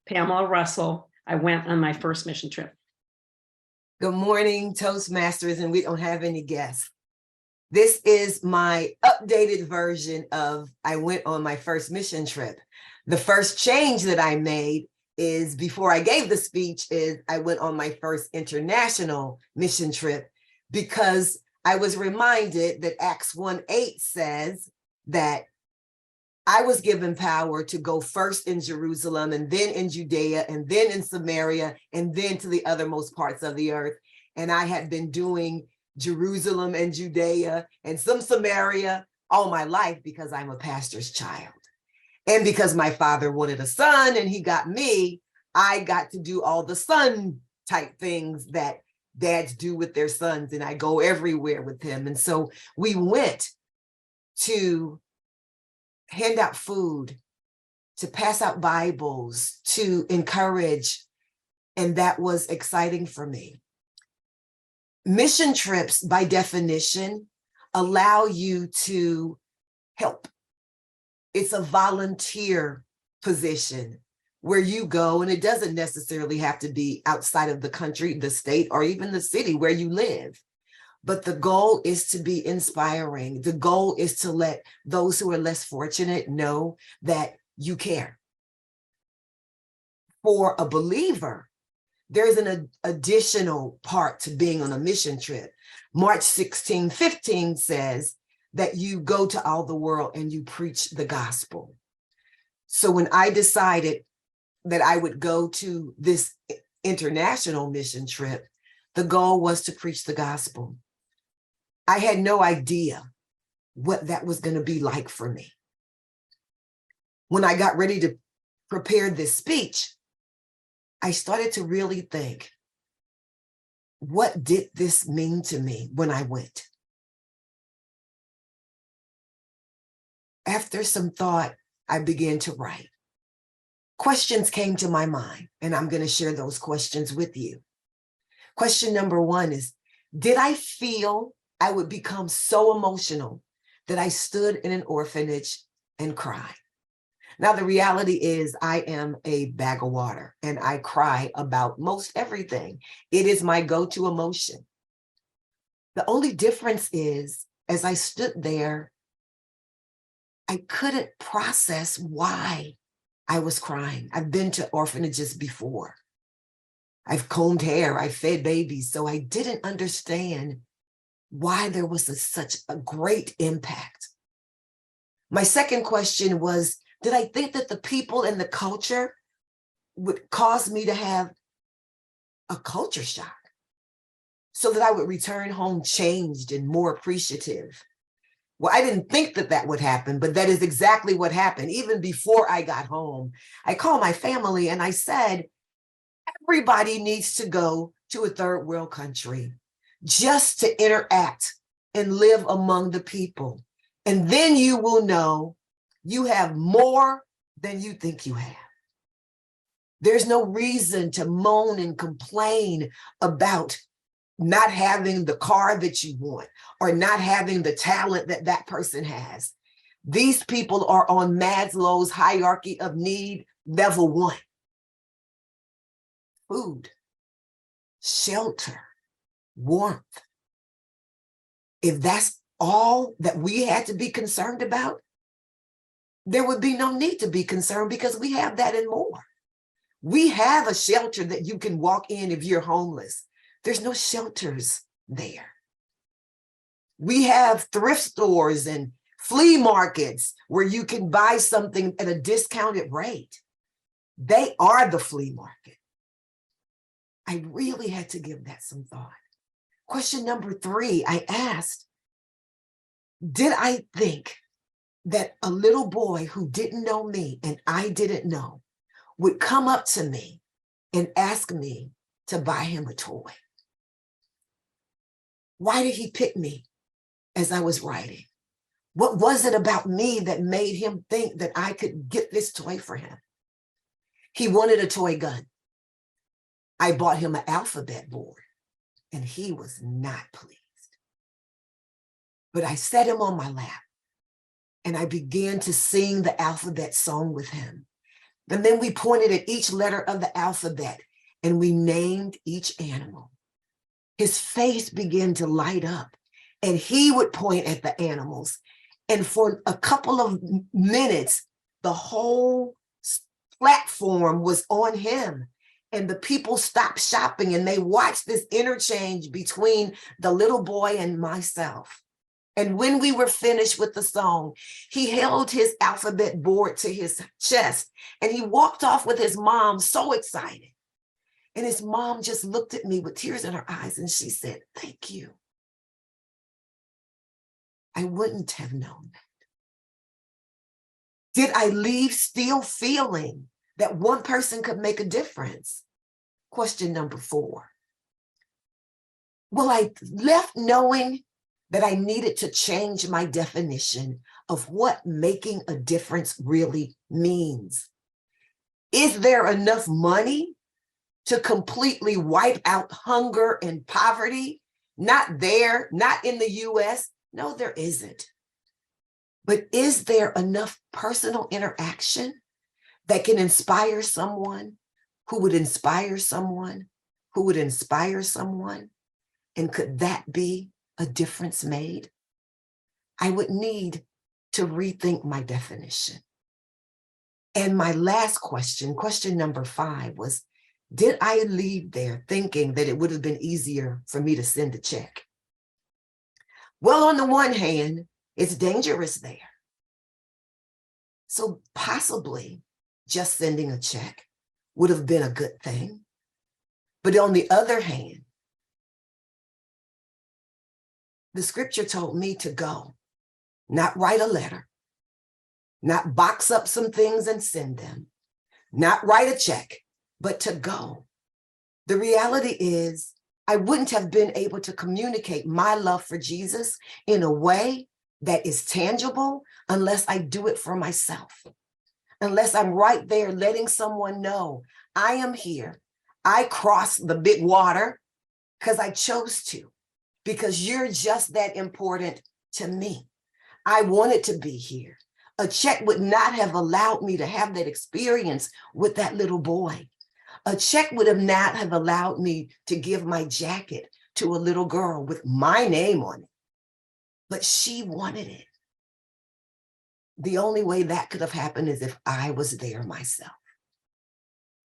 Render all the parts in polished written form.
Pamela Russell. I went on my first mission trip. Good morning, Toastmasters, and we don't have any guests. This is my updated version of I went on my first mission trip. The first change that I made is before I gave the speech is I went on my first international mission trip because I was reminded that Acts 1:8 says that I was given power to go first in Jerusalem and then in Judea and then in Samaria and then to the othermost parts of the earth. And I had been doing Jerusalem and Judea and some Samaria all my life because I'm a pastor's child. And because my father wanted a son and he got me, I got to do all the son type things that dads do with their sons. And I go everywhere with him. And so we went to hand out food, to pass out Bibles, to encourage. And that was exciting for me. Mission trips, by definition, allow you to help. It's a volunteer position where you go, and it doesn't necessarily have to be outside of the country, the state, or even the city where you live. But the goal is to be inspiring. The goal is to let those who are less fortunate know that you care. For a believer, there's an additional part to being on a mission trip. Mark 16:15 says that you go to all the world and you preach the gospel. So when I decided that I would go to this international mission trip, the goal was to preach the gospel. I had no idea what that was going to be like for me. When I got ready to prepare this speech, I started to really think, what did this mean to me when I went? After some thought, I began to write. Questions came to my mind, and I'm going to share those questions with you. Question number one is, did I feel I would become so emotional that I stood in an orphanage and cried? Now, the reality is I am a bag of water and I cry about most everything. It is my go-to emotion. The only difference is, as I stood there, I couldn't process why I was crying. I've been to orphanages before. I've combed hair, I fed babies, so I didn't understand why there was such a great impact. My second question was, did I think that the people and the culture would cause me to have a culture shock so that I would return home changed and more appreciative? Well, I didn't think that that would happen, but that is exactly what happened. Even before I got home, I called my family and I said, everybody needs to go to a third world country just to interact and live among the people. And then you will know you have more than you think you have. There's no reason to moan and complain about not having the car that you want or not having the talent that that person has. These people are on Maslow's hierarchy of need, level 1. Food, shelter, warmth. If that's all that we had to be concerned about, there would be no need to be concerned because we have that and more. We have a shelter that you can walk in if you're homeless. There's no shelters there. We have thrift stores and flea markets where you can buy something at a discounted rate. They are the flea market. I really had to give that some thought. Question number 3, I asked, did I think that a little boy who didn't know me and I didn't know would come up to me and ask me to buy him a toy? Why did he pick me as I was writing? What was it about me that made him think that I could get this toy for him? He wanted a toy gun. I bought him an alphabet board and he was not pleased. But I set him on my lap and I began to sing the alphabet song with him. And then we pointed at each letter of the alphabet and we named each animal. His face began to light up and he would point at the animals. And for a couple of minutes, the whole platform was on him. And the people stopped shopping and they watched this interchange between the little boy and myself. And when we were finished with the song, he held his alphabet board to his chest and he walked off with his mom, so excited. And his mom just looked at me with tears in her eyes and she said, "Thank you." I wouldn't have known that. Did I leave still feeling that one person could make a difference? Question number 4. Well, I left knowing that I needed to change my definition of what making a difference really means. Is there enough money to completely wipe out hunger and poverty? Not there, not in the US. No, there isn't. But is there enough personal interaction that can inspire someone who would inspire someone who would inspire someone? And could that be a difference made? I would need to rethink my definition. And my last question, question number 5, was, did I leave there thinking that it would have been easier for me to send a check? Well, on the one hand, it's dangerous there. So possibly just sending a check would have been a good thing. But on the other hand, the scripture told me to go, not write a letter, not box up some things and send them, not write a check, but to go. The reality is, I wouldn't have been able to communicate my love for Jesus in a way that is tangible unless I do it for myself. Unless I'm right there letting someone know I am here. I crossed the big water because I chose to, because you're just that important to me. I wanted to be here. A check would not have allowed me to have that experience with that little boy. A check would have not have allowed me to give my jacket to a little girl with my name on it, but she wanted it. The only way that could have happened is if I was there myself.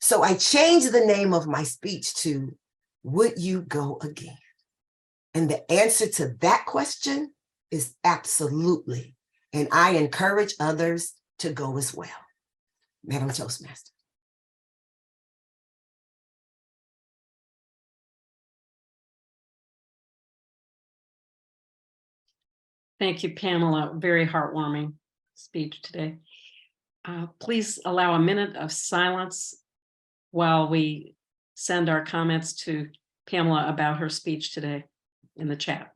So I changed the name of my speech to, "Would you go again?" And the answer to that question is absolutely. And I encourage others to go as well. Madam Toastmaster. Thank you, Pamela. Very heartwarming speech today. Please allow a minute of silence while we send our comments to Pamela about her speech today in the chat.